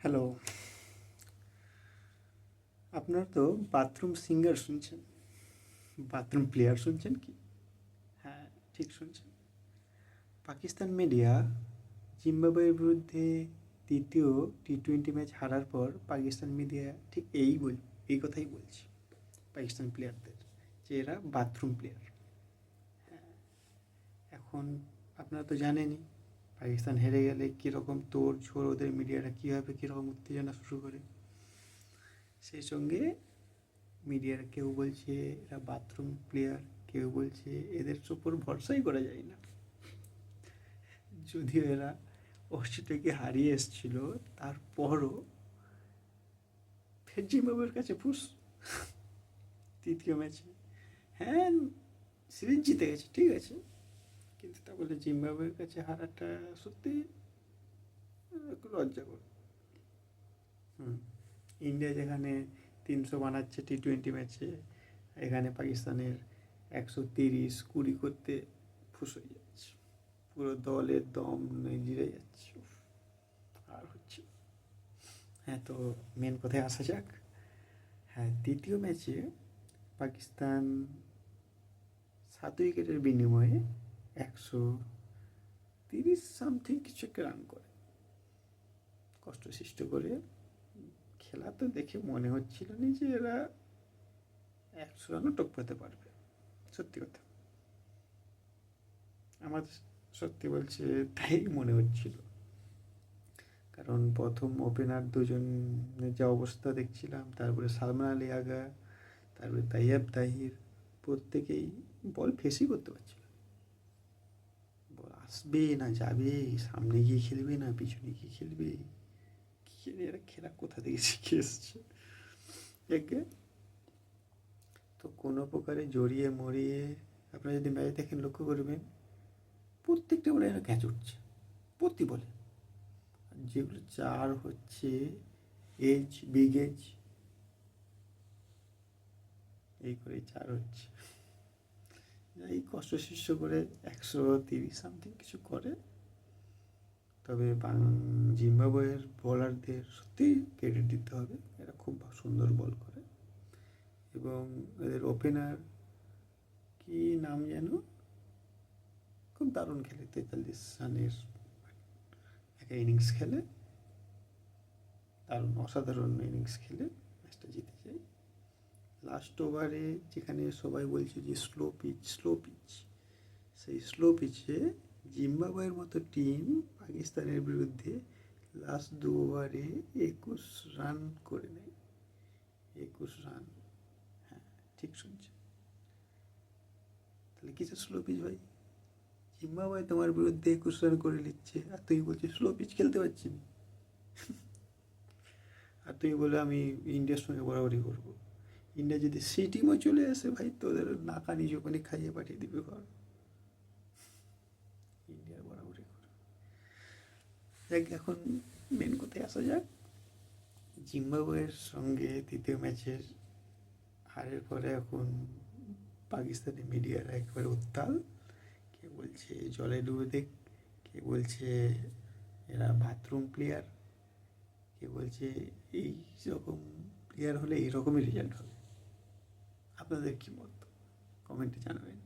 Hello. আপনারা তো bathroom singer শুনছেন, বাথরুম প্লেয়ার শুনছেন কি? হ্যাঁ, ঠিক শুনছেন। পাকিস্তান মিডিয়া জিম্বাবুয়ের বিরুদ্ধে দ্বিতীয় টি-20 ম্যাচ হারার পর পাকিস্তান মিডিয়া ঠিক এই কথাই বলছে পাকিস্তান প্লেয়ারদের, যে এরা বাথরুম প্লেয়ার। এখন আপনারা তো জানেনই পাকিস্তান হেরে গেলে কীরকম তোড় ঝোড়, ওদের মিডিয়াটা কীভাবে কীরকম উত্তেজনা শুরু করে। সেই সঙ্গে মিডিয়ার কেউ বলছে এরা বাথরুম প্লেয়ার, কেউ বলছে এদের ওপর ভরসাই করা যায় না। যদিও এরা অস্ট্রেলিয়াকে হারিয়ে এসেছিল, তারপরও ফের জিম্বাবুয়ের কাছে ফুস তৃতীয় ম্যাচে। হ্যাঁ, সিরিজ জিতে গেছে, ঠিক আছে, কিন্তু তা বলে জিম্বাবুয়ের কাছে হারাটা সত্যি একটু লজ্জা করে। ইন্ডিয়া যেখানে 300 বানাচ্ছে টি-20 ম্যাচে, এখানে পাকিস্তানের 130-20 করতে ফুস হয়ে যাচ্ছে, পুরো দলের দম জিরে যাচ্ছে, আর হচ্ছে। হ্যাঁ, তো মেন কথায় আসা যাক। হ্যাঁ, দ্বিতীয় ম্যাচে পাকিস্তান 7 উইকেটের বিনিময়ে 130 সামথিং কিছু একটা রান করে, কষ্ট সৃষ্ট করে। খেলা তো দেখে মনে হচ্ছিল না যে এরা 100 রানও টপকাতে পারবে, সত্যি কথা। আমার সত্যি বলছে তাই মনে হচ্ছিল, কারণ প্রথম ওপেনার দুজনের যা অবস্থা দেখছিলাম, তারপরে সালমান আলী আগা, তারপরে তাইয়াব তাহির, প্রত্যেকেই বল ফেসই করতে পারছিল। বল আসবে না যাবে, সামনে গিয়ে খেলবে না পিছনে গিয়ে খেলবে, কি জানি এরা খেলা কোথা থেকে শিখে এসছে। একে তো কোনো প্রকারে জড়িয়ে মরিয়ে, আপনারা যদি ম্যাচ দেখেন লক্ষ্য করবেন, প্রত্যেকটা বলে এরা ক্যাচ উঠছে, প্রতি বলে। যেগুলো চার হচ্ছে এজ, বিগ এজ, এই করে চার হচ্ছে। এই কষ্ট শিষ্য করে 130 সামথিং কিছু করে। তবে জিম্বাবুয়ের বোলারদের সত্যি ক্রেডিট দিতে হবে, এরা খুব সুন্দর বল করে। এবং এদের ওপেনার কি নাম যেন, খুব দারুণ খেলে, 43 রানের একটা ইনিংস খেলে, দারুণ অসাধারণ ইনিংস খেলে ম্যাচটা জিতে যায়। লাস্ট ওভারে যেখানে সবাই বলছে যে স্লো পিচ, সেই স্লো পিচে জিম্বাবুয়ের মতো টিম পাকিস্তানের বিরুদ্ধে লাস্ট 2 ওভারে 21 রান করে নেয়। 21 রান, হ্যাঁ ঠিক শুনছে। তাহলে কিছু স্লো পিচ ভাই, জিম্বাবুয়ে তোমার বিরুদ্ধে 21 রান করে নিচ্ছে, আর তুমি বলছো স্লো পিচ খেলতে পারছি না। আর তুমি বলে আমি ইন্ডিয়ার সঙ্গে বরাবরই করবো। ইন্ডিয়া যদি সি টিমও চলে আসে ভাই, তোদের নাকা নিজ ওখানে খাইয়ে পাঠিয়ে দিবে ঘর। ইন্ডিয়ার বরাবরই করবে। দেখ, এখন মেন কথায় আসা যাক। জিম্বাবুয়ের সঙ্গে তৃতীয় ম্যাচের হারের পরে এখন পাকিস্তানি মিডিয়ারা একেবারে উত্তাল। কে বলছে জলে ডুবে দেখ, কে বলছে এরা বাথরুম প্লেয়ার, কে বলছে এই রকম প্লেয়ার হলে এইরকমই রেজাল্ট হবে। আপনাদের কী মত, কমেন্টে জানাবেন।